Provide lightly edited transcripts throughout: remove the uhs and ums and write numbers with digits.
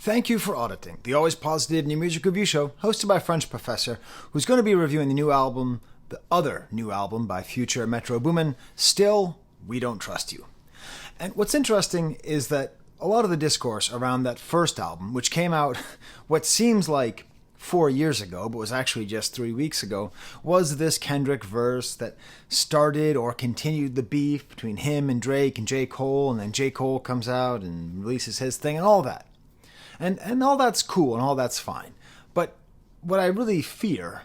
Thank you for auditing, the always positive new music review show hosted by a French professor who's going to be reviewing the other new album by future Metro Boomin, Still, We Don't Trust You. And what's interesting is that a lot of the discourse around that first album, which came out what seems like 4 years ago, but was actually just 3 weeks ago, was this Kendrick verse that started or continued the beef between him and Drake and J. Cole, and then J. Cole comes out and releases his thing and all that. And all that's cool and all that's fine. But what I really fear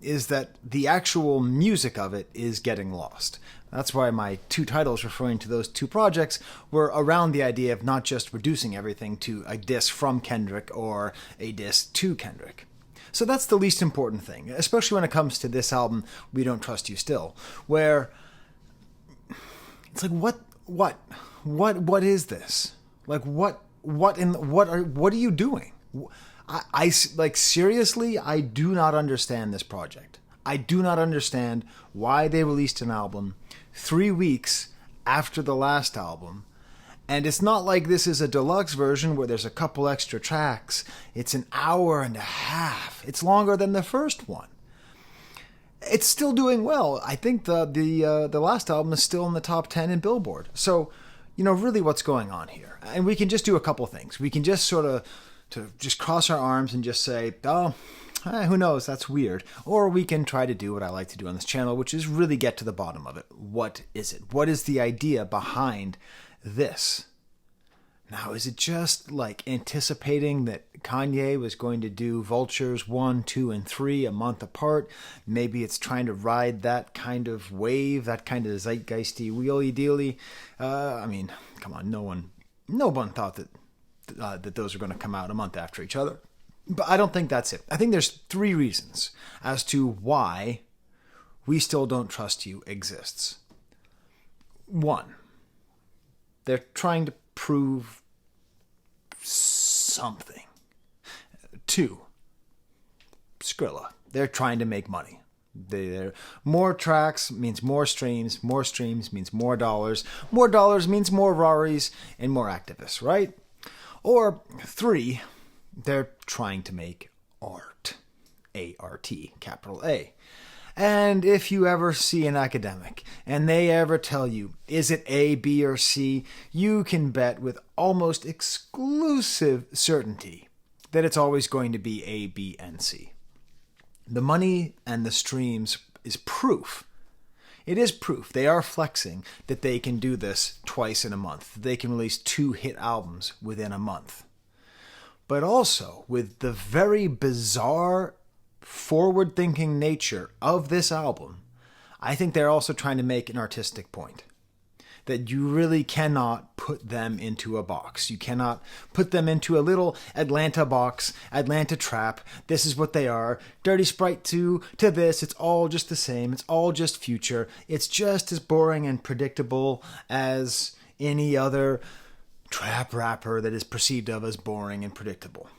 is that the actual music of it is getting lost. That's why my two titles referring to those two projects were around the idea of not just reducing everything to a diss from Kendrick or a diss to Kendrick. So that's the least important thing, especially when it comes to this album, We Don't Trust You Still, where it's like, what is this? Like, what are you doing? I like, seriously, I do not understand this project. I do not understand why they released an album 3 weeks after the last album. And it's not like this is a deluxe version where there's a couple extra tracks. It's an hour and a half. It's longer than the first one. It's still doing well. I think the last album is still in the top 10 in Billboard. So, really what's going on here? And we can just do a couple things. We can just sort of just cross our arms and just say, who knows, that's weird. Or we can try to do what I like to do on this channel, which is really get to the bottom of it. What is it? What is the idea behind this? Now, is it just like anticipating that Kanye was going to do Vultures 1, 2, and 3 a month apart? Maybe it's trying to ride that kind of wave, that kind of zeitgeisty wheelie-dealy. Come on, no one thought that those are going to come out a month after each other. But I don't think that's it. I think there's 3 reasons as to why We Still Don't Trust You exists. 1, they're trying to prove something. 2, Skrilla. They're trying to make money. More tracks means more streams means more dollars means more Raris and more activists, right? Or 3, they're trying to make art. A-R-T, capital A. And if you ever see an academic and they ever tell you, is it A, B, or C, you can bet with almost exclusive certainty that it's always going to be A, B, and C. The money and the streams is proof. It is proof. They are flexing that they can do this twice in a month. They can release 2 hit albums within a month. But also, with the very bizarre forward-thinking nature of this album, I think they're also trying to make an artistic point. That you really cannot put them into a box. You cannot put them into a little Atlanta box, Atlanta trap. This is what they are. Dirty Sprite 2 to this. It's all just the same. It's all just future. It's just as boring and predictable as any other trap rapper that is perceived of as boring and predictable.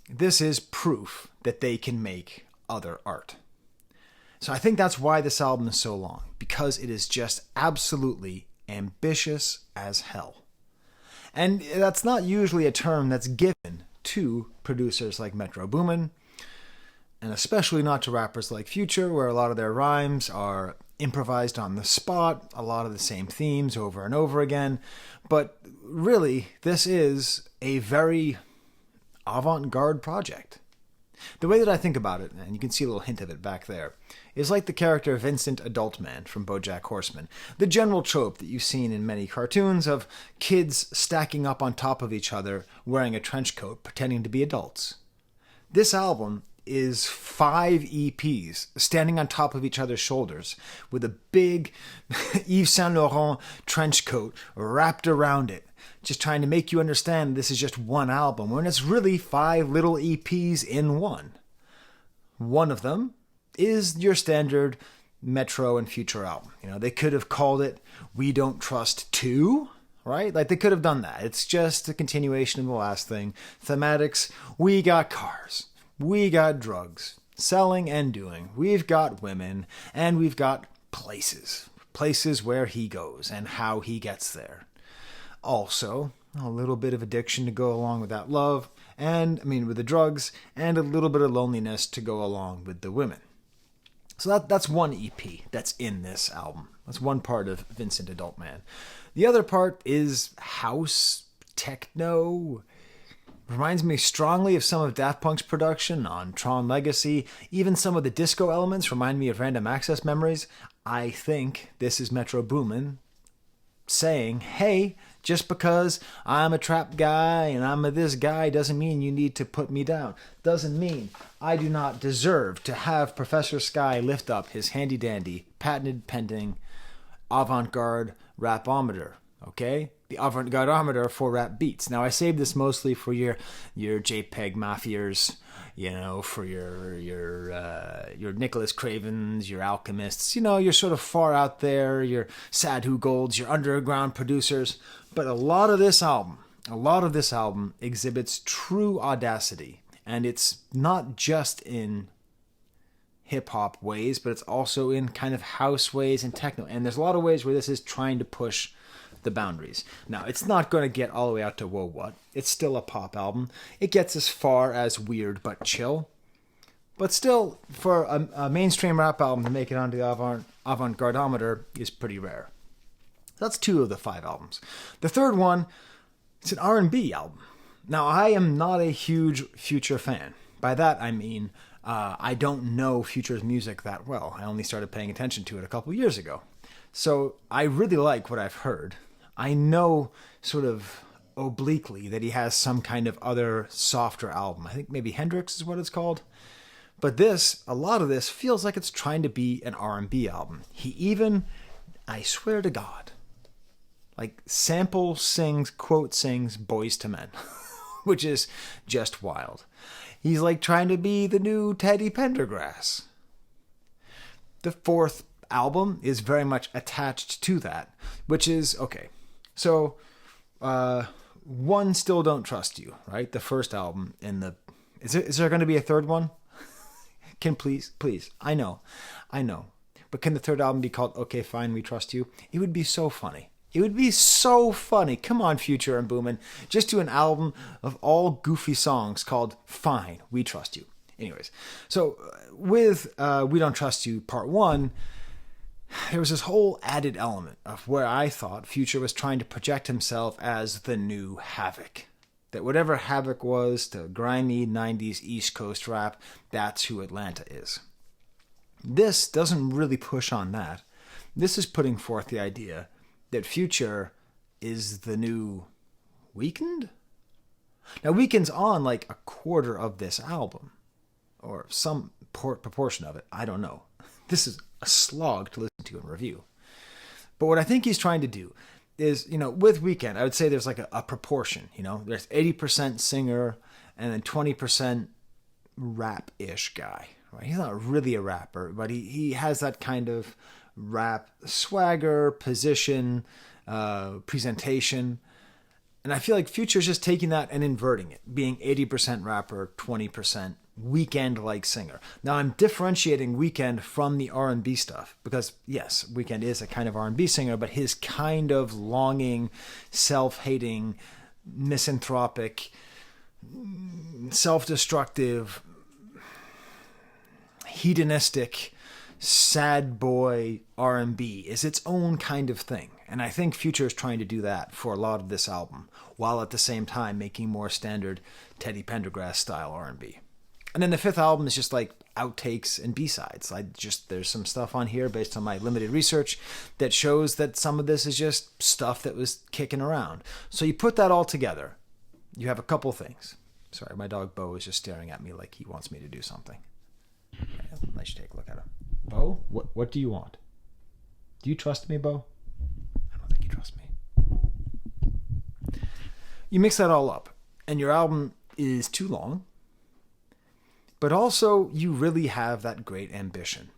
This is proof that they can make other art. So I think that's why this album is so long, because it is just absolutely ambitious as hell. And that's not usually a term that's given to producers like Metro Boomin, and especially not to rappers like Future, where a lot of their rhymes are improvised on the spot, a lot of the same themes over and over again. But really, this is a very avant-garde project. The way that I think about it, and you can see a little hint of it back there, is like the character Vincent Adultman from BoJack Horseman. The general trope that you've seen in many cartoons of kids stacking up on top of each other wearing a trench coat pretending to be adults. This album is 5 EPs standing on top of each other's shoulders with a big Yves Saint Laurent trench coat wrapped around it, just trying to make you understand this is just one album, when it's really 5 little EPs in one. One of them is your standard Metro and Future album. They could have called it We Don't Trust 2, right? Like, they could have done that. It's just a continuation of the last thing. Thematics, we got cars. We got drugs, selling and doing. We've got women, and we've got places where he goes and how he gets there. Also, a little bit of addiction to go along with that love, and with the drugs, and a little bit of loneliness to go along with the women. So that's one EP that's in this album. That's one part of Vincent Adult Man. The other part is house techno. Reminds me strongly of some of Daft Punk's production on Tron Legacy. Even some of the disco elements remind me of Random Access Memories. I think this is Metro Boomin saying, hey, just because I'm a trap guy and I'm this guy doesn't mean you need to put me down. Doesn't mean I do not deserve to have Professor Skye lift up his handy-dandy, patented pending avant-garde rapometer. Okay? The avant-garde-ometer for rap beats. Now, I saved this mostly for your JPEG mafias, for your Nicholas Cravens, your alchemists, you're sort of far out there, your Sadhu Golds, your underground producers. But a lot of this album exhibits true audacity. And it's not just in hip-hop ways, but it's also in kind of house ways and techno. And there's a lot of ways where this is trying to push the boundaries. Now, it's not going to get all the way out to Whoa What. It's still a pop album. It gets as far as Weird But Chill. But still, for a mainstream rap album to make it onto the avant-garde-ometer is pretty rare. That's 2 of the 5 albums. The third one, it's an R&B album. Now, I am not a huge Future fan. By that, I mean, I don't know Future's music that well. I only started paying attention to it a couple years ago. So I really like what I've heard. I know sort of obliquely that he has some kind of other softer album. I think maybe Hendrix is what it's called. But a lot of this feels like it's trying to be an R&B album. He even, I swear to God, quote sings Boys to Men, which is just wild. He's trying to be the new Teddy Pendergrass. The fourth album is very much attached to that, which is, okay, so one, Still Don't Trust You, right? The first album is there going to be a third one? Please, I know, but can the third album be called Okay Fine We Trust You? It would be so funny. It would be so funny. Come on, Future and Boomin. Just do an album of all goofy songs called Fine We Trust You. Anyways, so with We Don't Trust You Part 1, there was this whole added element of where I thought Future was trying to project himself as the new Havoc. That whatever Havoc was to grimy 90s East Coast rap, that's who Atlanta is. This doesn't really push on that. This is putting forth the idea that Future is the new Weeknd? Now, Weeknd's on a quarter of this album, or some proportion of it. I don't know. This is a slog to listen to and review. But what I think he's trying to do is, with Weeknd, I would say there's a proportion. There's 80% singer and then 20% rap-ish guy. Right? He's not really a rapper, but he has that kind of rap swagger, position, presentation. And I feel like Future's just taking that and inverting it, being 80% rapper, 20% Weeknd-like singer. Now, I'm differentiating Weeknd from the R&B stuff because, yes, Weeknd is a kind of R&B singer, but his kind of longing, self-hating, misanthropic, self-destructive, hedonistic, sad boy R&B is its own kind of thing. And I think Future is trying to do that for a lot of this album, while at the same time making more standard Teddy Pendergrass style R&B. And then the fifth album is just outtakes and B-sides. There's some stuff on here based on my limited research that shows that some of this is just stuff that was kicking around. So you put that all together, you have a couple things. Sorry, my dog Bo is just staring at me like he wants me to do something. I should take a look at him. Bo, what do you want? Do you trust me, Bo? I don't think you trust me. You mix that all up, and your album is too long, but also you really have that great ambition.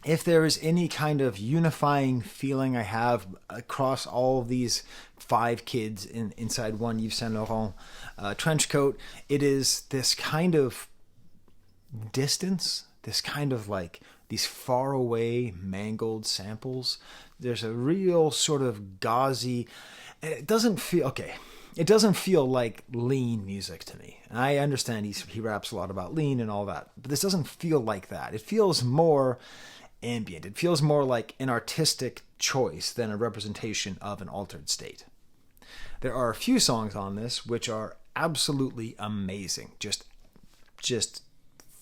If there is any kind of unifying feeling I have across all of these 5 kids inside one Yves Saint Laurent trench coat, it is this kind of distance, this kind of these far away mangled samples. There's a real sort of gauzy, And it doesn't feel okay. It doesn't feel like lean music to me. And I understand he raps a lot about lean and all that, but this doesn't feel like that. It feels more ambient. It feels more like an artistic choice than a representation of an altered state. There are a few songs on this which are absolutely amazing. Just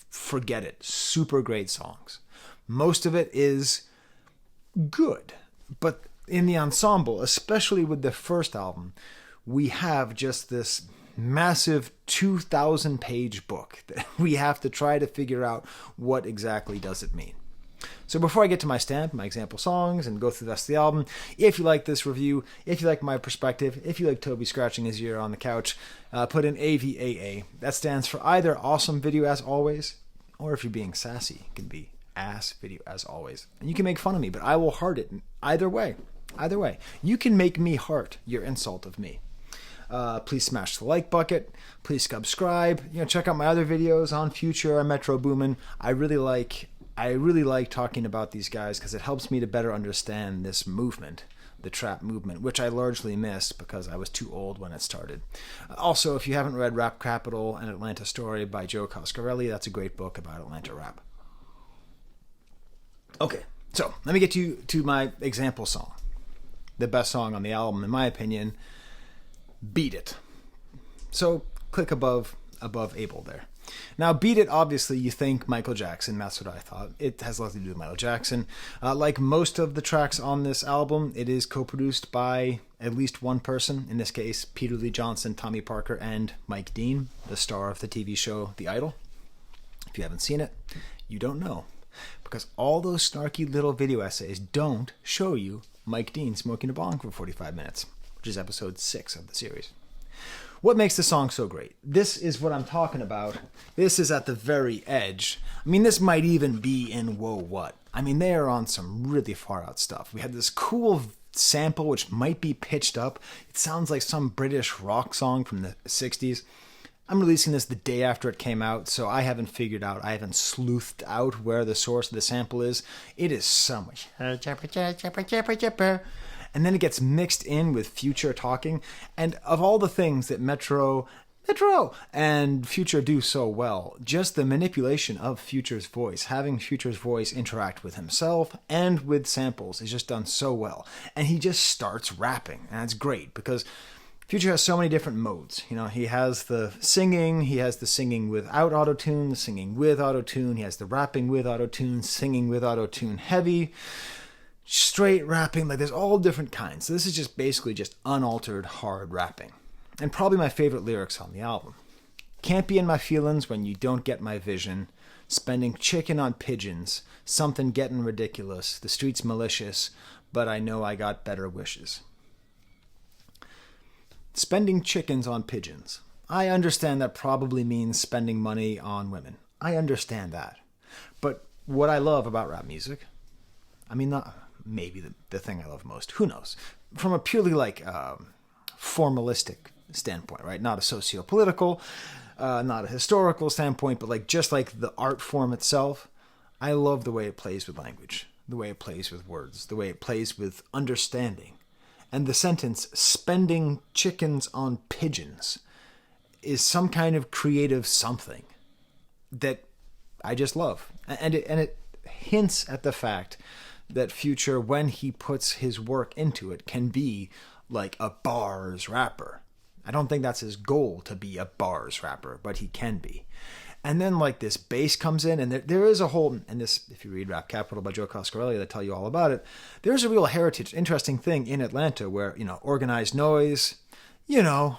forget it. Super great songs. Most of it is good, but in the ensemble, especially with the first album, we have just this massive 2,000-page book that we have to try to figure out what exactly does it mean. So before I get to my stamp, my example songs, and go through the rest of the album, if you like this review, if you like my perspective, if you like Toby scratching his ear on the couch, put in AVAA. That stands for either awesome video as always, or if you're being sassy, it can be ass video as always. And you can make fun of me, but I will heart it either way. Either way. You can make me heart your insult of me. Please smash the like bucket. Please subscribe. Check out my other videos on Future and Metro Boomin. I really like talking about these guys because it helps me to better understand this movement, the trap movement, which I largely missed because I was too old when it started. Also, if you haven't read Rap Capital: An Atlanta Story by Joe Coscarelli, that's a great book about Atlanta rap. Okay, so let me get to my example song. The best song on the album, in my opinion, Beat It. So click above Abel there. Now, Beat It, obviously, you think Michael Jackson. That's what I thought. It has nothing to do with Michael Jackson. Like most of the tracks on this album, it is co-produced by at least one person. In this case, Peter Lee Johnson, Tommy Parker, and Mike Dean, the star of the TV show The Idol. If you haven't seen it, you don't know. Because all those snarky little video essays don't show you Mike Dean smoking a bong for 45 minutes, which is episode 6 of the series. What makes the song so great? This is what I'm talking about. This is at the very edge. I mean, this might even be in Whoa What. I mean, they are on some really far out stuff. We had this cool sample which might be pitched up. It sounds like some British rock song from the 60s. I'm releasing this the day after it came out, so I haven't sleuthed out where the source of the sample is. It is so much. And then it gets mixed in with Future talking. And of all the things that Metro and Future do so well, just the manipulation of Future's voice, having Future's voice interact with himself and with samples is just done so well. And he just starts rapping, and it's great because Future has so many different modes. He has the singing without auto-tune, the singing with auto-tune, he has the rapping with auto-tune, singing with auto-tune heavy, straight rapping, like there's all different kinds. So this is just basically just unaltered hard rapping. And probably my favorite lyrics on the album. Can't be in my feelings when you don't get my vision. Spending chicken on pigeons. Something getting ridiculous. The street's malicious, but I know I got better wishes. Spending chickens on pigeons. I understand that probably means spending money on women. I understand that. But what I love about rap music, I mean, not maybe the thing I love most, who knows? From a purely formalistic standpoint, right? Not a socio-political, not a historical standpoint, but just like the art form itself, I love the way it plays with language, the way it plays with words, the way it plays with understanding. And the sentence, spending chickens on pigeons, is some kind of creative something that I just love. And it hints at the fact that Future, when he puts his work into it, can be like a bars rapper. I don't think that's his goal, to be a bars rapper, but he can be. And then this bass comes in, and there is a whole, and this, if you read Rap Capital by Joe Coscarelli, they tell you all about it. There's a real heritage, interesting thing in Atlanta where, organized noise, the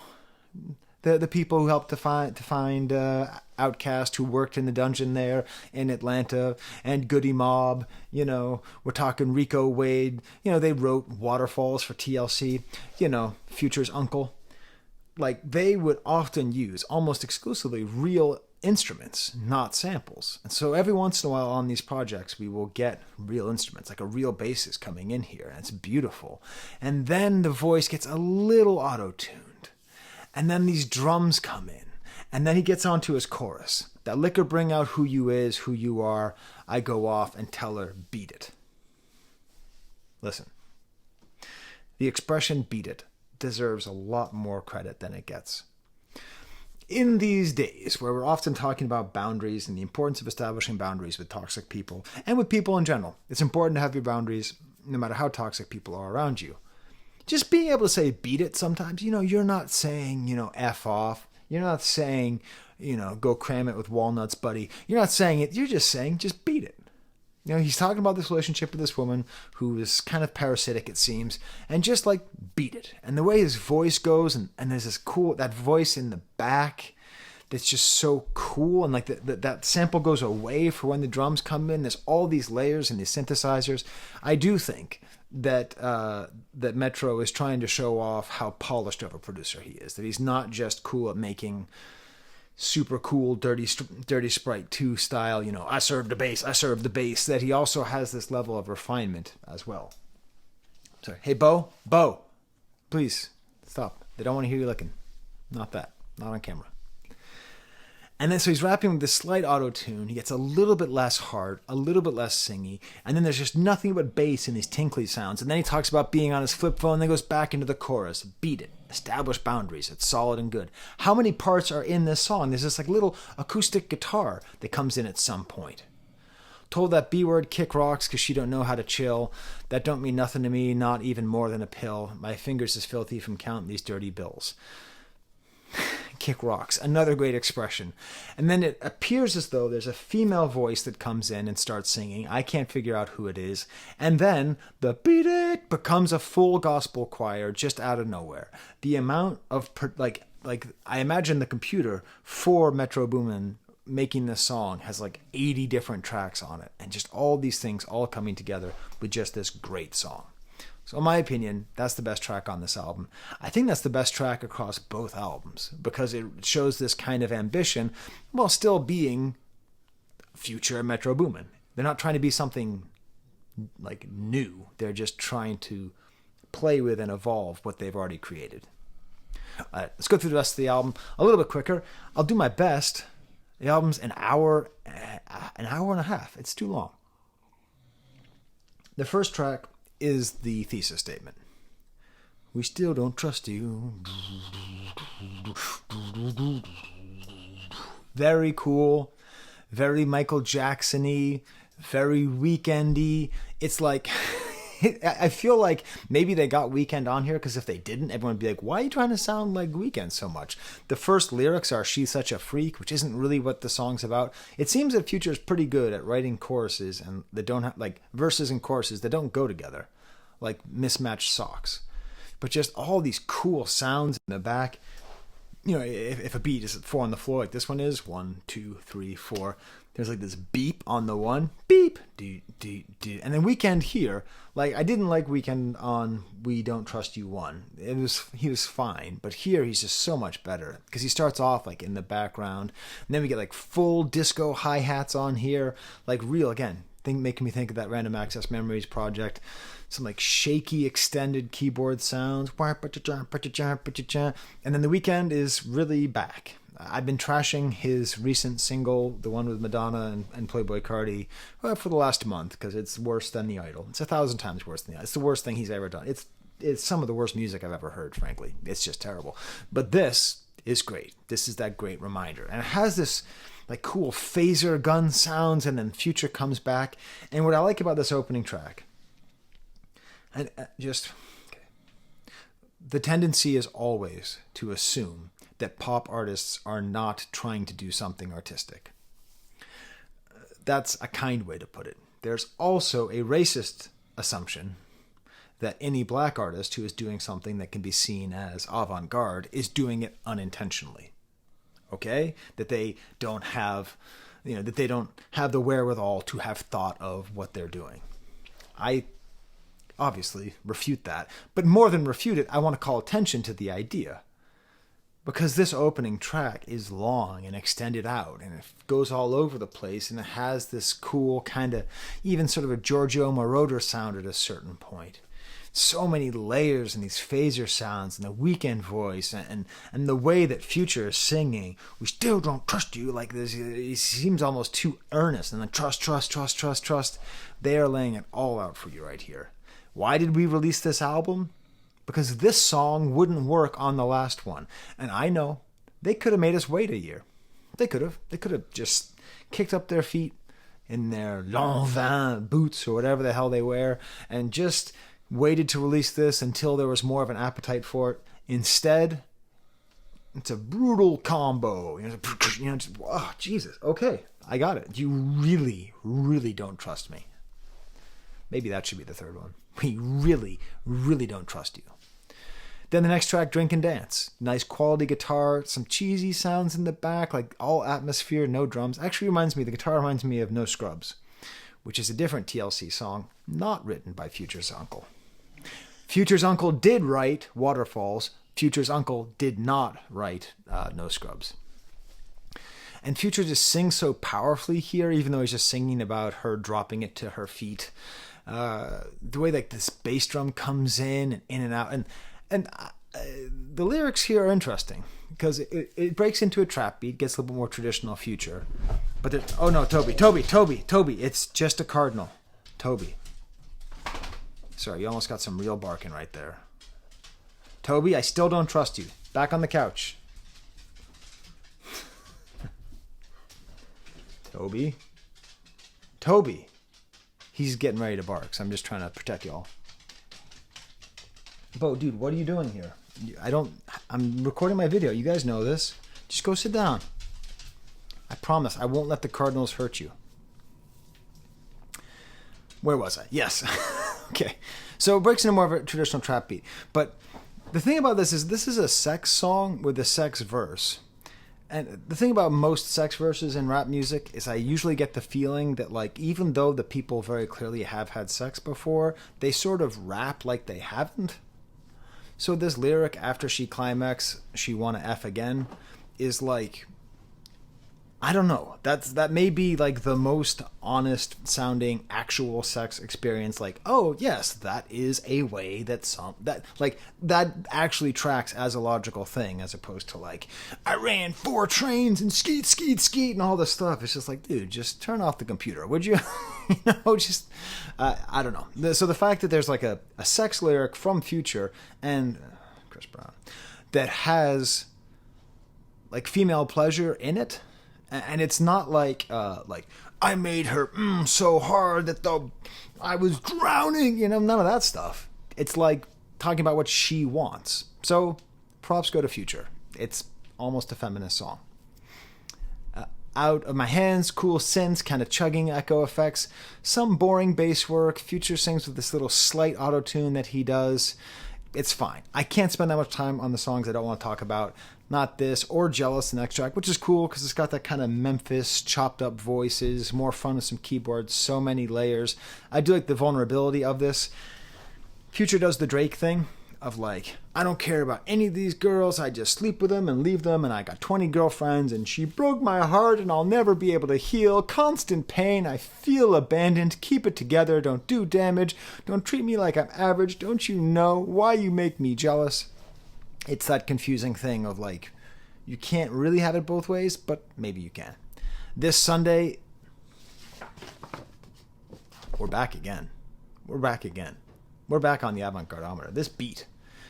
people who helped to find Outkast, who worked in the dungeon there in Atlanta, and Goody Mob, we're talking Rico Wade, they wrote Waterfalls for TLC, Future's uncle. They would often use, almost exclusively, real instruments, not samples. And so every once in a while on these projects, we will get real instruments, like a real bassist coming in here, and it's beautiful. And then the voice gets a little auto-tuned. And then these drums come in. And then he gets onto his chorus. That liquor bring out who you is, who you are. I go off and tell her, beat it. Listen. The expression beat it deserves a lot more credit than it gets. In these days, where we're often talking about boundaries and the importance of establishing boundaries with toxic people and with people in general, it's important to have your boundaries no matter how toxic people are around you. Just being able to say beat it sometimes, you're not saying, F off. You're not saying, go cram it with walnuts, buddy. You're not saying it. You're just saying, just beat it. He's talking about this relationship with this woman who is kind of parasitic, it seems, and just like beat it. And the way his voice goes, and there's this cool, that voice in the back that's just so cool. And like that sample goes away for when the drums come in. There's all these layers and these synthesizers. I do think that that Metro is trying to show off how polished of a producer he is, that he's not just cool at making super cool Dirty Sprite 2 style, I serve the bass, that he also has this level of refinement as well. Sorry. Hey, Bo, please stop. They don't want to hear you licking. Not that. Not on camera. And then so he's rapping with this slight auto-tune. He gets a little bit less hard, a little bit less singy, and then there's just nothing but bass in these tinkly sounds. And then he talks about being on his flip phone, and then goes back into the chorus. Beat it. Establish boundaries. It's solid and good. How many parts are in this song? There's this like little acoustic guitar that comes in at some point. Told that B-word kick rocks because she don't know how to chill. That don't mean nothing to me, not even more than a pill. My fingers is filthy from counting these dirty bills. Kick rocks. Another great expression. And then it appears as though there's a female voice that comes in and starts singing. I can't figure out who it is. And then the beat it becomes a full gospel choir just out of nowhere. The amount of, like I imagine the computer for Metro Boomin making this song has like 80 different tracks on it. And just all these things all coming together with just this great song. So in my opinion, that's the best track on this album. I think that's the best track across both albums because it shows this kind of ambition while still being future Metro Boomin. They're not trying to be something like new. They're just trying to play with and evolve what they've already created. Let's go through the rest of the album a little bit quicker. I'll do my best. The album's an hour and a half. It's too long. The first track is the thesis statement. We still don't trust you. Very cool, very Michael Jackson-y, very Weekend-y. It's like, I feel like maybe they got Weekend on here because if they didn't, everyone would be like, why are you trying to sound like Weekend so much? The first lyrics are she's such a freak, which isn't really what the song's about. It seems that Future's pretty good at writing choruses and they don't have like verses and choruses that don't go together, like mismatched socks. But just all these cool sounds in the back. If a beat is 4 on the floor like this one is, 1, 2, 3, 4. There's like this beep on the one, beep, do, and then Weekend here. Like I didn't like Weekend on We Don't Trust You 1. He was fine, but here he's just so much better because he starts off like in the background, and then we get like full disco hi-hats on here, like real again. Making me think of that Random Access Memories project. Some like shaky extended keyboard sounds. And then the Weekend is really back. I've been trashing his recent single, the one with Madonna and Playboi Carti, for the last month because it's worse than The Idol. It's 1,000 times worse than The Idol. It's the worst thing he's ever done. It's some of the worst music I've ever heard, frankly. It's just terrible. But this is great. This is that great reminder. And it has this like cool phaser gun sounds, and then Future comes back. And what I like about this opening track, and the tendency is always to assume that pop artists are not trying to do something artistic. That's a kind way to put it. There's also a racist assumption that any black artist who is doing something that can be seen as avant-garde is doing it unintentionally. Okay? That they don't have, the wherewithal to have thought of what they're doing. I obviously refute that. But more than refute it, I want to call attention to the idea. Because this opening track is long and extended out, and it goes all over the place, and it has this cool kind of, even sort of a Giorgio Moroder sound at a certain point. So many layers and these phaser sounds and the Weekend voice and the way that Future is singing, we still don't trust you, like this. It seems almost too earnest, and then trust. They are laying it all out for you right here. Why did we release this album? because this song wouldn't work on the last one. And I know they could have made us wait a year. They could have. They could have just kicked up their feet in their Lanvin boots or whatever the hell they wear and just waited to release this until there was more of an appetite for it. Instead, it's a brutal combo. Oh, Jesus. Okay, I got it. You really, really don't trust me. Maybe that should be the third one. We really, really don't trust you. Then the next track, Drink and Dance. Nice quality guitar, some cheesy sounds in the back, like all atmosphere, no drums. Actually the guitar reminds me of No Scrubs, which is a different TLC song, not written by Future's uncle. Future's uncle did write Waterfalls. Future's uncle did not write No Scrubs. And Future just sings so powerfully here, even though he's just singing about her dropping it to her feet. The way like this bass drum comes in and out. And the lyrics here are interesting because it breaks into a trap beat, gets a little bit more traditional Future. But there's, oh no, Toby, it's just a cardinal. Toby. Sorry, you almost got some real barking right there. Toby, I still don't trust you. Back on the couch. Toby. He's getting ready to bark, so I'm just trying to protect y'all. Bo, dude, what are you doing here? I'm recording my video. You guys know this. Just go sit down. I promise I won't let the Cardinals hurt you. Where was I? Yes. Okay. So it breaks into more of a traditional trap beat. But the thing about this is a sex song with a sex verse. And the thing about most sex verses in rap music is I usually get the feeling that, like, even though the people very clearly have had sex before, they sort of rap like they haven't. So this lyric, after she climax, she wanna F again, is like, I don't know. That may be like the most honest sounding actual sex experience. Like, oh yes, that is a way that actually tracks as a logical thing, as opposed to like, I ran 4 trains and skeet and all this stuff. It's just like, dude, just turn off the computer, would you? I don't know. So the fact that there's like a sex lyric from Future and Chris Brown that has like female pleasure in it. And it's not like I made her so hard that I was drowning, none of that stuff. It's like talking about what she wants. So props go to Future. It's almost a feminist song. Out of My Hands, cool synths, kind of chugging echo effects, some boring bass work. Future sings with this little slight auto-tune that he does. It's fine. I can't spend that much time on the songs I don't want to talk about. Not this, or Jealous, the next track, which is cool because it's got that kind of Memphis chopped up voices, more fun with some keyboards, so many layers. I do like the vulnerability of this. Future does the Drake thing of like, I don't care about any of these girls, I just sleep with them and leave them, and I got 20 girlfriends and she broke my heart and I'll never be able to heal. Constant pain, I feel abandoned, keep it together, don't do damage, don't treat me like I'm average, don't you know why you make me jealous? It's that confusing thing of like, you can't really have it both ways, but maybe you can. This Sunday, we're back again. We're back on the avant-garde-ometer. This beat,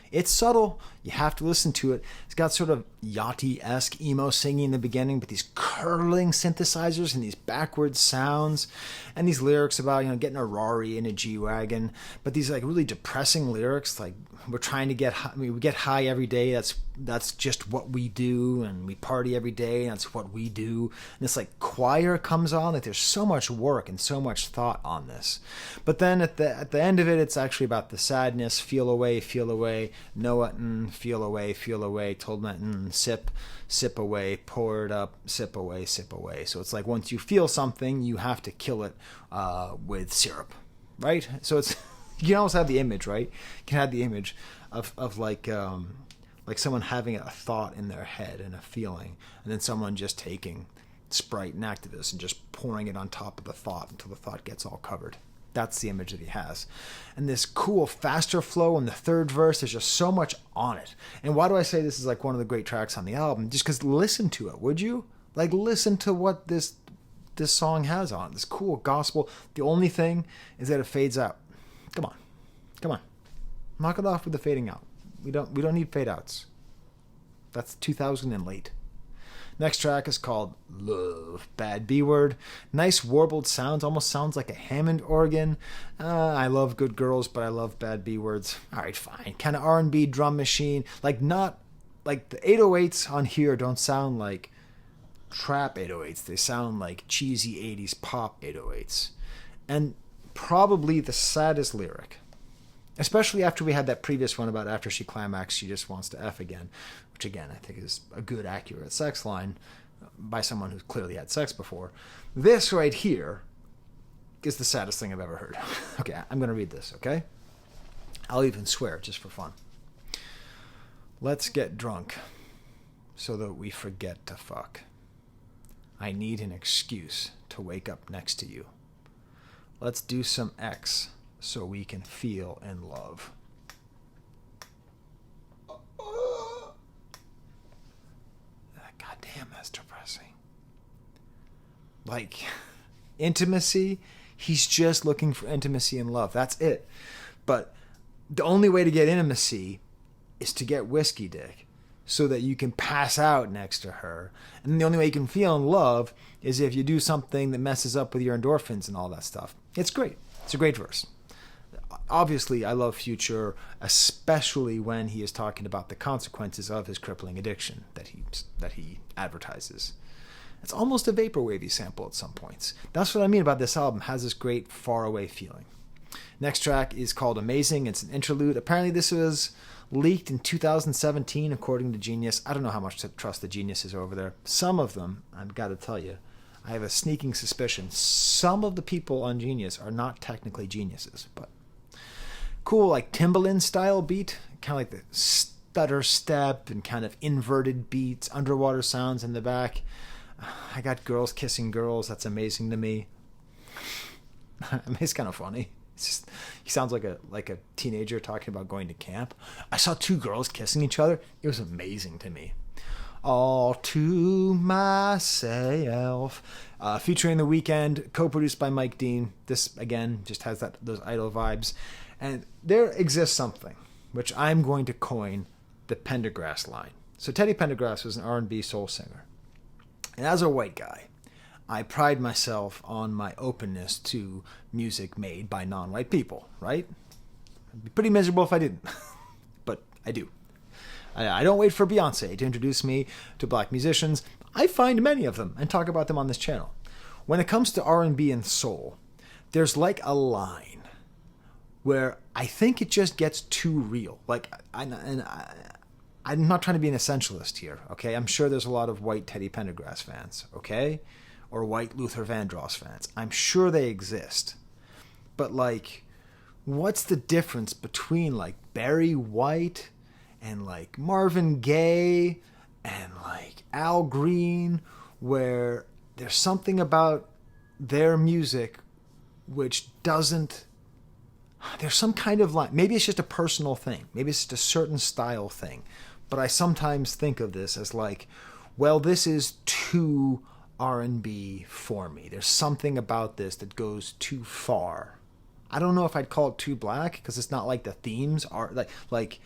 it's subtle. You have to listen to it. It's got sort of Yachty-esque emo singing in the beginning, but these curling synthesizers and these backwards sounds, and these lyrics about getting a Rari in a G-Wagon, but these like really depressing lyrics like, we're trying to get high. We get high every day. That's just what we do, and we party every day. And that's what we do. And this like choir comes on. Like there's so much work and so much thought on this. But then at the end of it, it's actually about the sadness. Feel away, Noah, feel away. Told me, sip away, pour it up, sip away. So it's like once you feel something, you have to kill it with syrup, right? So it's. You can almost have the image, right? You can have the image of like someone having a thought in their head and a feeling, and then someone just taking Sprite and Activist and just pouring it on top of the thought until the thought gets all covered. That's the image that he has. And this cool, faster flow in the third verse, there's just so much on it. And why do I say this is like one of the great tracks on the album? Just because listen to it, would you? Like listen to what this song has on it. This cool gospel. The only thing is that it fades out. Come on. Knock it off with the fading out. We don't need fade outs. That's 2000 and late. Next track is called Love, Bad B Word. Nice warbled sounds, almost sounds like a Hammond organ. I love good girls, but I love bad B words. All right, fine. Kind of R&B drum machine. Not like the 808s on here don't sound like trap 808s. They sound like cheesy 80s pop 808s. And probably the saddest lyric, especially after we had that previous one about after she climaxed, she just wants to F again, which again, I think is a good, accurate sex line by someone who's clearly had sex before. This right here is the saddest thing I've ever heard. Okay, I'm going to read this, okay? I'll even swear just for fun. Let's get drunk so that we forget to fuck. I need an excuse to wake up next to you. Let's do some X so we can feel in love. God damn, that's depressing. Like, intimacy, he's just looking for intimacy and love. That's it. But the only way to get intimacy is to get whiskey dick so that you can pass out next to her. And the only way you can feel in love is if you do something that messes up with your endorphins and all that stuff. It's great. It's a great verse. Obviously, I love Future, especially when he is talking about the consequences of his crippling addiction that he advertises. It's almost a vaporwavy sample at some points. That's what I mean about this album. It has this great faraway feeling. Next track is called Amazing. It's an interlude. Apparently, this was leaked in 2017, according to Genius. I don't know how much to trust the geniuses over there. Some of them, I've got to tell you, I have a sneaking suspicion some of the people on Genius are not technically geniuses, but cool, like Timbaland style beat, kind of like the stutter step and kind of inverted beats, underwater sounds in the back. I got girls kissing girls. That's amazing to me. I mean, it's kind of funny. It's just, he sounds like a teenager talking about going to camp. I saw two girls kissing each other. It was amazing to me. All to myself. Featuring The Weeknd, co-produced by Mike Dean. This, again, just has those Idol vibes. And there exists something, which I'm going to coin the Pendergrass line. So Teddy Pendergrass was an R&B soul singer. And as a white guy, I pride myself on my openness to music made by non-white people, right? I'd be pretty miserable if I didn't. But I do. I don't wait for Beyonce to introduce me to black musicians. I find many of them and talk about them on this channel. When it comes to R&B and soul, there's like a line where I think it just gets too real. Like, I'm not trying to be an essentialist here, okay? I'm sure there's a lot of white Teddy Pendergrass fans, okay? Or white Luther Vandross fans. I'm sure they exist. But, like, what's the difference between, like, Barry White and, like, Marvin Gaye and, like, Al Green, where there's something about their music which doesn't... There's some kind of line. Maybe it's just a personal thing. Maybe it's just a certain style thing. But I sometimes think of this as like, well, this is too R&B for me. There's something about this that goes too far. I don't know if I'd call it too black because it's not like the themes are like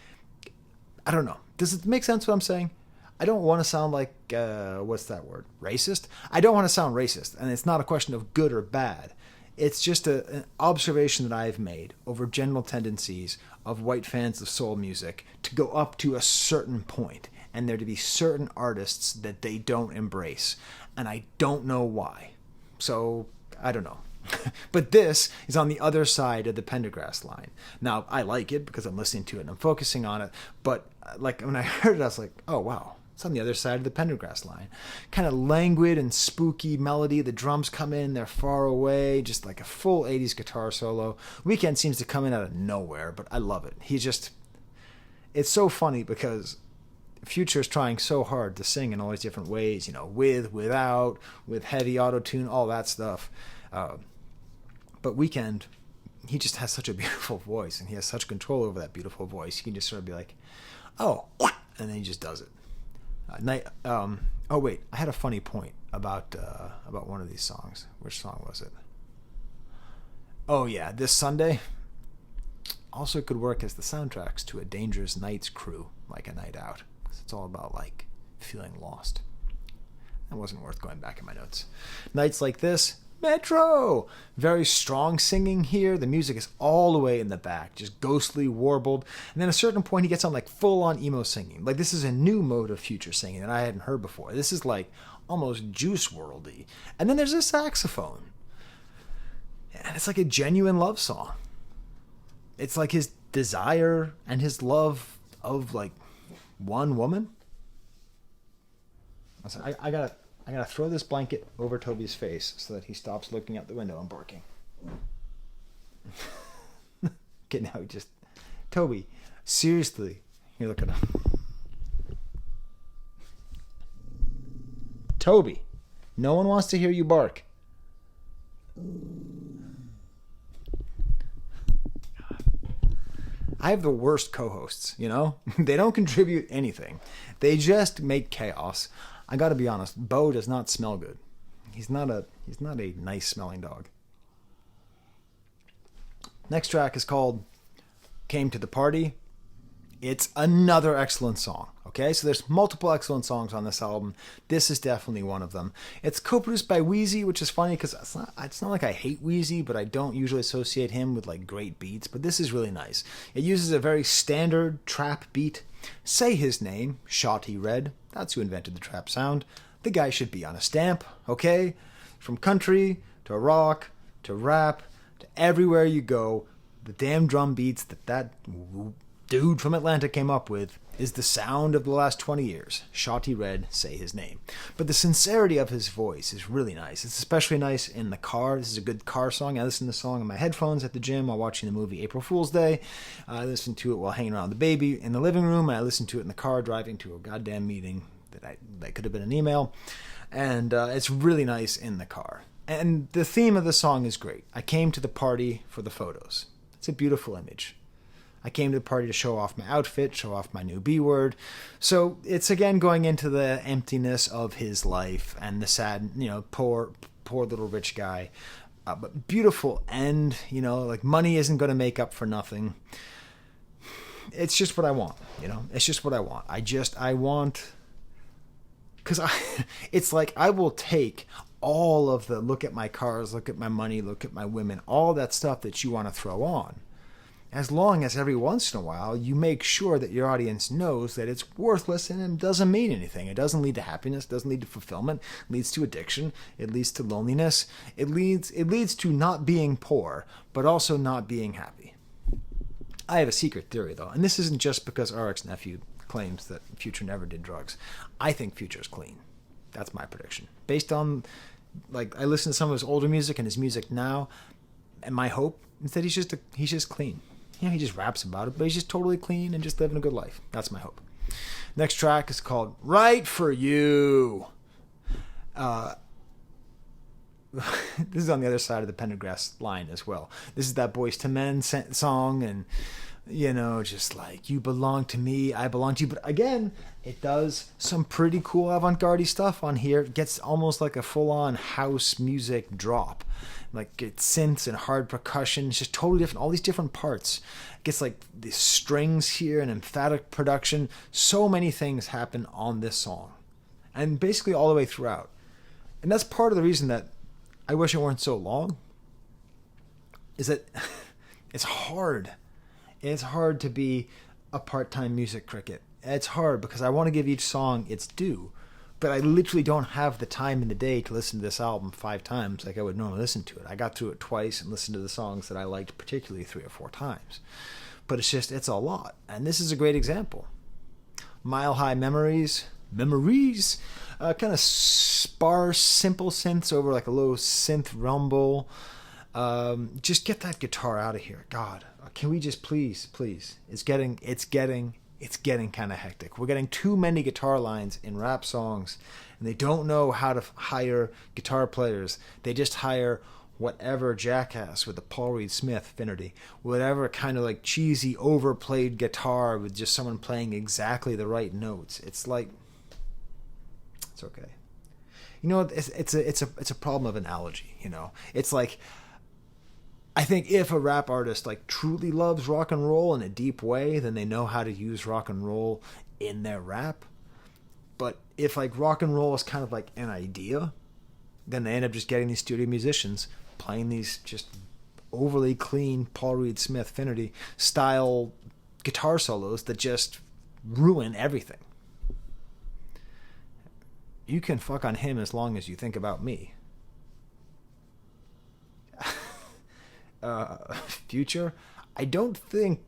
I don't know. Does it make sense what I'm saying? I don't want to sound like what's that word? Racist? I don't want to sound racist, and it's not a question of good or bad. It's just an observation that I've made over general tendencies of white fans of soul music to go up to a certain point and there to be certain artists that they don't embrace. And I don't know why. So, I don't know. But this is on the other side of the Pendergrass line. Now, I like it because I'm listening to it and I'm focusing on it. But like when I heard it, I was like, oh, wow. It's on the other side of the Pendergrass line. Kind of languid and spooky melody. The drums come in, they're far away, just like a full 80s guitar solo. Weeknd seems to come in out of nowhere, but I love it. It's so funny because Future's trying so hard to sing in all these different ways, with, without, with heavy auto-tune, all that stuff. But Weeknd, he just has such a beautiful voice, and he has such control over that beautiful voice. He can just sort of be like, oh, and then he just does it. Oh wait, I had a funny point about one of these songs. Which song was it? Oh yeah, This Sunday. also could work as the soundtracks to a dangerous night's crew, like A Night Out. It's all about like feeling lost. That wasn't worth going back in my notes. Nights like this, Metro! Very strong singing here. The music is all the way in the back, just ghostly, warbled. And then at a certain point, he gets on like full-on emo singing. Like this is a new mode of Future singing that I hadn't heard before. This is like almost Juice WRLD-y. And then there's a saxophone. And it's like a genuine love song. It's like his desire and his love of like one woman. I gotta throw this blanket over Toby's face so that he stops looking out the window and barking. Okay, now just... Toby, seriously. You're looking up. Toby, no one wants to hear you bark. I have the worst co-hosts, you know? They don't contribute anything. They just make chaos. I gotta be honest, Bo does not smell good. He's not a nice smelling dog. Next track is called Came to the Party. It's another excellent song. Okay, so there's multiple excellent songs on this album. This is definitely one of them. It's co-produced by Wheezy, which is funny because it's not like I hate Wheezy, but I don't usually associate him with like great beats. But this is really nice. It uses a very standard trap beat. Say his name, Shawty Red. That's who invented the trap sound. The guy should be on a stamp, okay? From country to rock to rap to everywhere you go, the damn drum beats that dude from Atlanta came up with is the sound of the last 20 years. Shawty Red, say his name. But the sincerity of his voice is really nice. It's especially nice in the car. This is a good car song. I listen to the song on my headphones at the gym while watching the movie April Fool's Day. I listen to it while hanging around with the baby in the living room. And I listen to it in the car driving to a goddamn meeting that could have been an email. And it's really nice in the car. And the theme of the song is great. I came to the party for the photos. It's a beautiful image. I came to the party to show off my outfit, show off my new B word. So it's again going into the emptiness of his life and the sad, poor little rich guy. But beautiful end, like money isn't going to make up for nothing. It's just what I want, It's just what I want. I want... Because it's like I will take all of the look at my cars, look at my money, look at my women, all that stuff that you want to throw on. As long as every once in a while you make sure that your audience knows that it's worthless and it doesn't mean anything. It doesn't lead to happiness, doesn't lead to fulfillment, it leads to addiction, it leads to loneliness, it leads to not being poor, but also not being happy. I have a secret theory though, and this isn't just because RX Nephew claims that Future never did drugs. I think Future's clean. That's my prediction. Based on, I listen to some of his older music and his music now, and my hope is that he's just clean. He just raps about it, but he's just totally clean and just living a good life. That's my hope. Next track is called Right For You. This is on the other side of the Pendergrass line as well. This is that Boyz II Men song, and just like, you belong to me, I belong to you. But again, it does some pretty cool avant-garde stuff on here. It gets almost like a full-on house music drop. Like, it's synths and hard percussion. It's just totally different. All these different parts. It gets like the strings here and emphatic production. So many things happen on this song. And basically all the way throughout. And that's part of the reason that I wish it weren't so long. Is that it's hard. It's hard to be a part-time music critic. It's hard because I want to give each song its due, but I literally don't have the time in the day to listen to this album 5 times like I would normally listen to it. I got through it twice and listened to the songs that I liked particularly 3 or 4 times. But it's a lot. And this is a great example. Mile High Memories, kind of sparse, simple synths over like a low synth rumble. Just get that guitar out of here. God, can we just please? It's getting kind of hectic. We're getting too many guitar lines in rap songs, and they don't know how to hire guitar players. They just hire whatever jackass with the Paul Reed Smith affinity, whatever kind of like cheesy overplayed guitar with just someone playing exactly the right notes. It's like, it's okay. It's a problem of analogy. It's like, I think if a rap artist like truly loves rock and roll in a deep way, then they know how to use rock and roll in their rap. But if like rock and roll is kind of like an idea, then they end up just getting these studio musicians playing these just overly clean Paul Reed Smith Finnerty style guitar solos that just ruin everything. You can fuck on him as long as you think about me. Future, I don't think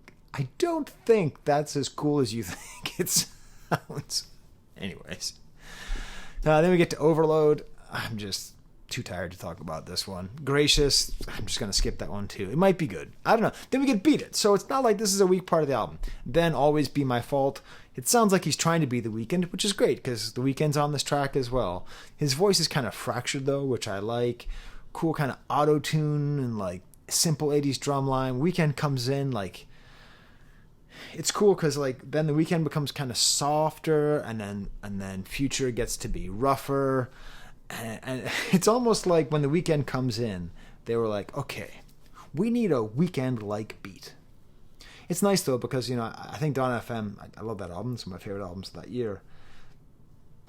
that's as cool as you think it sounds. Anyways, then we get to Overload. I'm just too tired to talk about this one. Gracious, I'm just gonna skip that one too. It might be good, I don't know. Then we get Beat It, so it's not like this is a weak part of the album. Then Always Be My Fault. It sounds like he's trying to be The Weeknd, which is great because The Weeknd's on this track as well. His voice is kind of fractured though, which I like. Cool kind of auto-tune and like simple 80s drum line. Weeknd comes in like, it's cool because like then The Weeknd becomes kind of softer, and then Future gets to be rougher, and it's almost like when The Weeknd comes in, they were like, okay, we need a Weeknd like beat. It's nice though because, you know, I think Dawn FM, I love that album. It's one of my favorite albums of that year.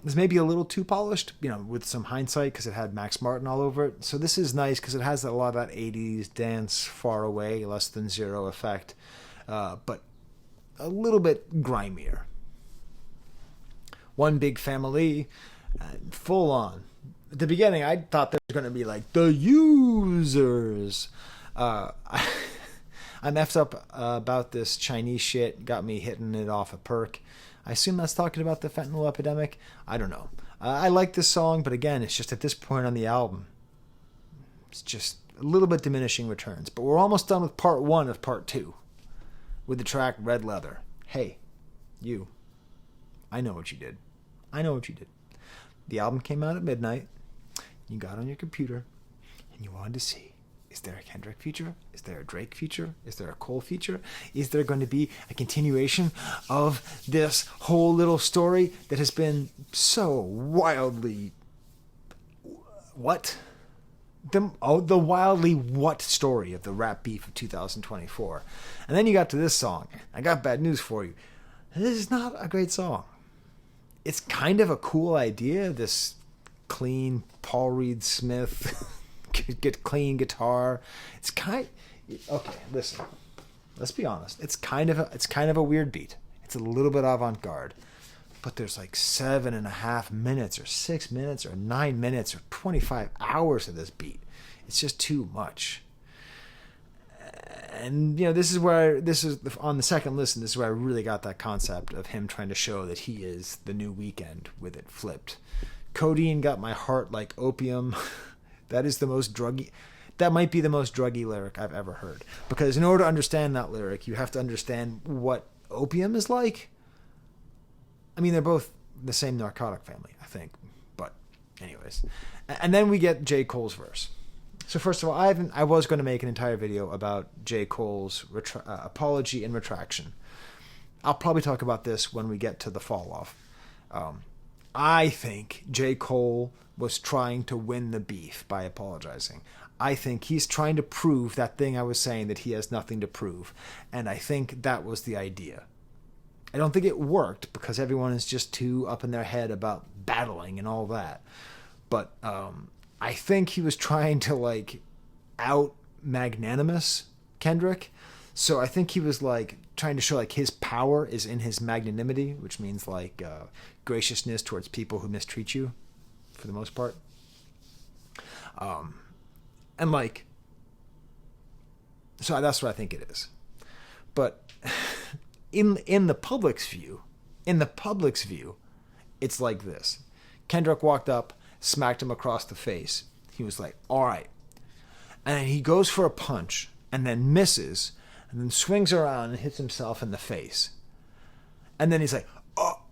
It's maybe a little too polished, you know, with some hindsight because it had Max Martin all over it. So this is nice because it has a lot of that 80s dance, far away, less than zero effect, but a little bit grimier. One Big Family, full on. At the beginning, I thought there was going to be like the users. I messed up about this Chinese shit, got me hitting it off a perk. I assume that's talking about the fentanyl epidemic. I don't know. I like this song, but again, it's just at this point on the album, it's just a little bit diminishing returns. But we're almost done with part 1 of part 2 with the track Red Leather. Hey, you. I know what you did. I know what you did. The album came out at midnight. You got on your computer and you wanted to see, is there a Kendrick feature? Is there a Drake feature? Is there a Cole feature? Is there going to be a continuation of this whole little story that has been so wildly... What? The wildly what story of the rap beef of 2024. And then you got to this song. I got bad news for you. This is not a great song. It's kind of a cool idea, this clean Paul Reed Smith... get clean guitar. It's okay, listen, let's be honest, it's kind of a weird beat. It's a little bit avant-garde, but there's like 7.5 minutes or 6 minutes or 9 minutes or 25 hours of this beat. It's just too much. And you know, this is on the second listen, this is where I really got that concept of him trying to show that he is the new Weeknd with it flipped. Codeine got my heart like opium. That is the most druggy. That might be the most druggy lyric I've ever heard. Because in order to understand that lyric, you have to understand what opium is like. I mean, they're both the same narcotic family, I think. But anyways. And then we get J. Cole's verse. So first of all, I was going to make an entire video about J. Cole's apology and retraction. I'll probably talk about this when we get to the fall off. I think J. Cole was trying to win the beef by apologizing. I think he's trying to prove that thing I was saying, that he has nothing to prove. And I think that was the idea. I don't think it worked because everyone is just too up in their head about battling and all that. But I think he was trying to like out magnanimous Kendrick. So I think he was like trying to show like his power is in his magnanimity, which means like graciousness towards people who mistreat you, for the most part. And like, so that's what I think it is. But in the public's view, it's like this. Kendrick walked up, smacked him across the face. He was like, all right. And he goes for a punch and then misses and then swings around and hits himself in the face. And then he's like, oh,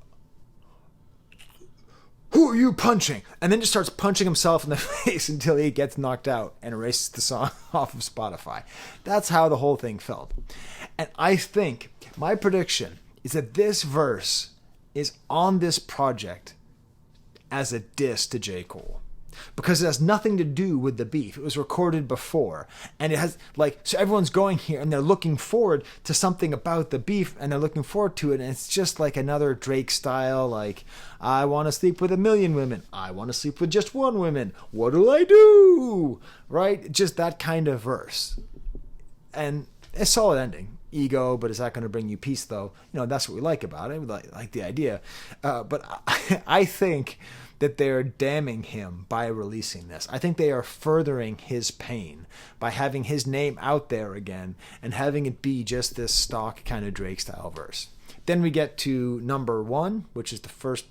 who are you punching? And then just starts punching himself in the face until he gets knocked out and erases the song off of Spotify. That's how the whole thing felt. And I think my prediction is that this verse is on this project as a diss to J. Cole. because it has nothing to do with the beef. It was recorded before, and it has like, so everyone's going here and they're looking forward to something about the beef, and they're looking forward to it, and it's just like another Drake style, like, I want to sleep with 1,000,000 women, I want to sleep with just one woman, what do I do, right? Just that kind of verse. And a solid ending. Ego, but is that going to bring you peace, though? You know, that's what we like about it. We like the idea. But I think that they're damning him by releasing this. I think they are furthering his pain by having his name out there again and having it be just this stock kind of Drake-style verse. Then we get to number 1, which is the first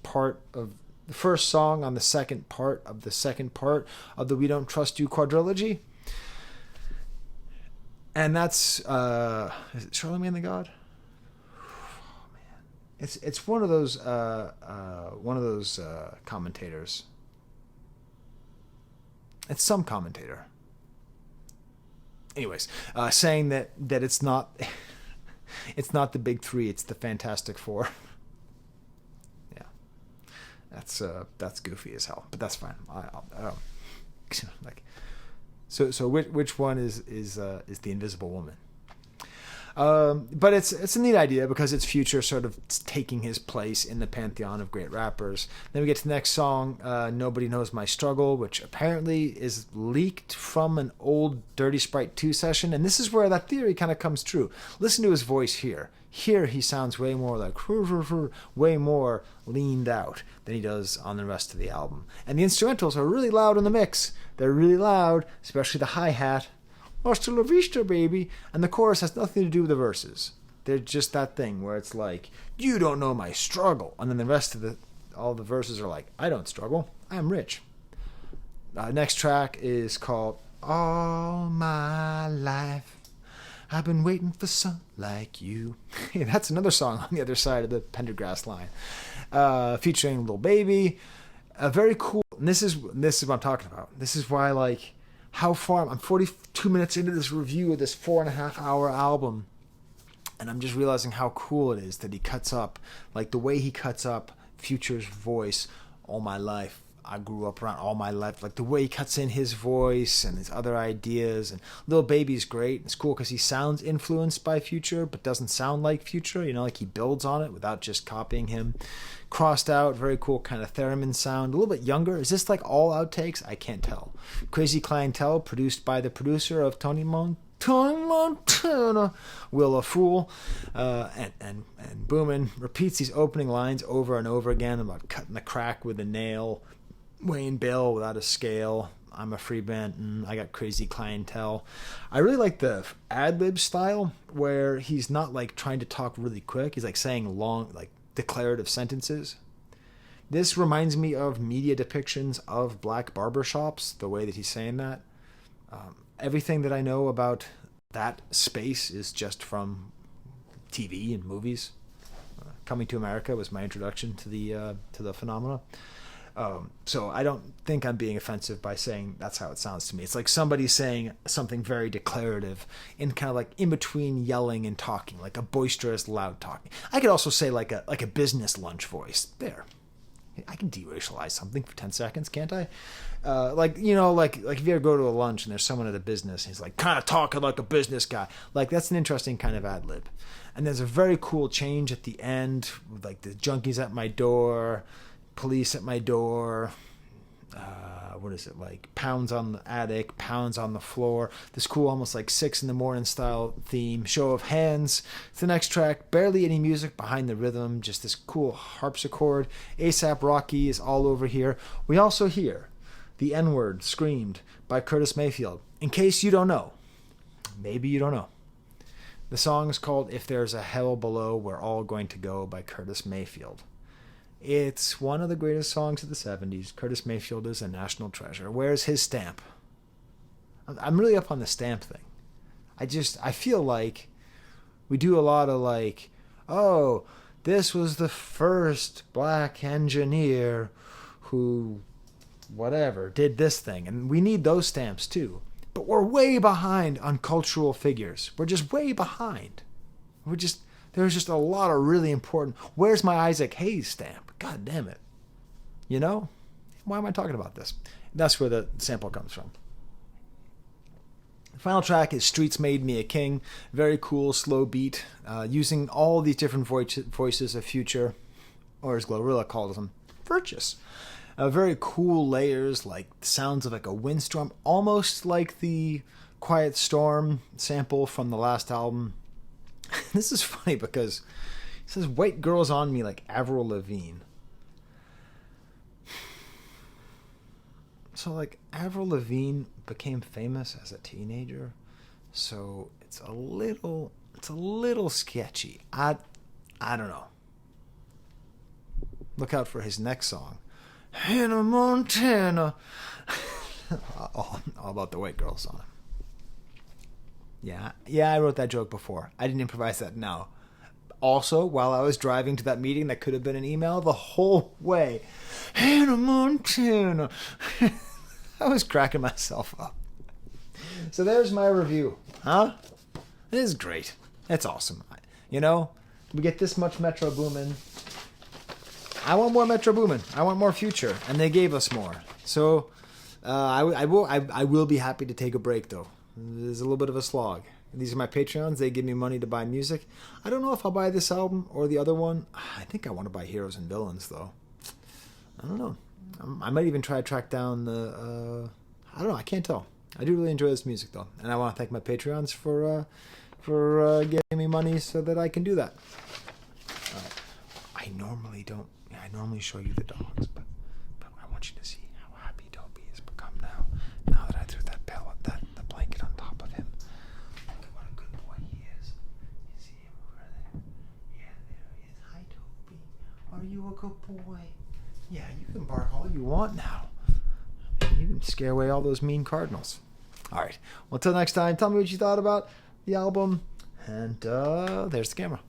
song on the second part of the We Don't Trust You quadrilogy. And that's is it Charlemagne the God? Oh, man. It's one of those commentators. It's some commentator. Anyways, saying that it's not it's not the big 3, it's the Fantastic 4. Yeah, that's goofy as hell, but that's fine. I like. So which one is the Invisible Woman? But it's a neat idea because it's Future sort of taking his place in the pantheon of great rappers. Then we get to the next song, Nobody Knows My Struggle, which apparently is leaked from an old Dirty Sprite 2 session. And this is where that theory kind of comes true. Listen to his voice here. Here he sounds way more like, way more leaned out than he does on the rest of the album. And the instrumentals are really loud in the mix. They're really loud, especially the hi-hat. Hasta la vista, baby. And the chorus has nothing to do with the verses. They're just that thing where it's like, you don't know my struggle. And then the rest of all the verses are like, I don't struggle, I'm rich. Next track is called All My Life I've Been Waiting for Some Like You. That's another song on the other side of the Pendergrass line. Featuring Lil Baby. Very cool. And this is what I'm talking about. This is why, like, how far I'm 42 minutes into this review of this 4.5-hour album, and I'm just realizing how cool it is that he cuts up, like the way he cuts up Future's voice. All my life I grew up around, all my life, like the way he cuts in his voice and his other ideas. And Lil Baby's great. It's cool because he sounds influenced by Future but doesn't sound like Future, you know, like he builds on it without just copying him. Crossed out, very cool kind of theremin sound, a little bit younger. Is this like all outtakes? I can't tell. Crazy Clientele, produced by the producer of Tony Montana, Will a Fool, and Boomin repeats these opening lines over and over again about cutting the crack with a nail, Wayne Bill without a scale, I'm a free man, I got crazy clientele. I really like the ad-lib style where he's not like trying to talk really quick. He's like saying long, like declarative sentences. This reminds me of media depictions of black barbershops, the way that he's saying that. Everything that I know about that space is just from TV and movies. Coming to America was my introduction to the phenomena. So I don't think I'm being offensive by saying that's how it sounds to me. It's like somebody saying something very declarative in kind of like in between yelling and talking, like a boisterous, loud talking. I could also say like a business lunch voice. There. I can deracialize something for 10 seconds, can't I? Like if you ever go to a lunch and there's someone at a business, and he's like kind of talking like a business guy. Like that's an interesting kind of ad lib. And there's a very cool change at the end, with like the junkies at my door, police at my door. What is it, like pounds on the attic, pounds on the floor. This cool almost like 6 a.m. style theme. Show of hands. It's the next track. Barely any music behind the rhythm. Just this cool harpsichord. ASAP Rocky is all over here. We also hear the N-word screamed by Curtis Mayfield. In case you don't know. Maybe you don't know. The song is called If There's a Hell Below, We're All Going to Go by Curtis Mayfield. It's one of the greatest songs of the 70s. Curtis Mayfield is a national treasure. Where's his stamp? I'm really up on the stamp thing. I feel like we do a lot of like, oh, this was the first black engineer who, whatever, did this thing. And we need those stamps too. But we're way behind on cultural figures. We're just way behind. There's just a lot of really important, where's my Isaac Hayes stamp? God damn it. You know? Why am I talking about this? That's where the sample comes from. The final track is Streets Made Me a King. Very cool, slow beat, using all these different voices of Future, or as Glorilla calls them, Virtuous. Very cool layers, like sounds of like a windstorm, almost like the Quiet Storm sample from the last album. This is funny because it says White Girls on Me like Avril Lavigne. So like Avril Lavigne became famous as a teenager, so it's a little sketchy. I don't know. Look out for his next song, Hannah Montana. all about the white girls on him. Yeah, I wrote that joke before. I didn't improvise that now. Also, while I was driving to that meeting that could have been an email the whole way, Hannah Montana. I was cracking myself up. So there's my review. Huh? It is great. It's awesome. You know, we get this much Metro Boomin. I want more Metro Boomin. I want more Future, and they gave us more. So I will be happy to take a break, though. There's a little bit of a slog. These are my Patreons. They give me money to buy music. I don't know if I'll buy this album or the other one. I think I want to buy Heroes and Villains, though. I don't know. I might even try to track down the... I don't know. I can't tell. I do really enjoy this music, though. And I want to thank my Patreons for giving me money so that I can do that. I normally show you the dogs, but I want you to see how happy Dopey has become now. Now that I threw the blanket on top of him. Look at what a good boy he is. You see him over there? Yeah, there he is. Hi, Dopey. Are you a good boy? Yeah, you can bark all you want now. You can scare away all those mean cardinals. All right. Well, until next time, tell me what you thought about the album. And there's the camera.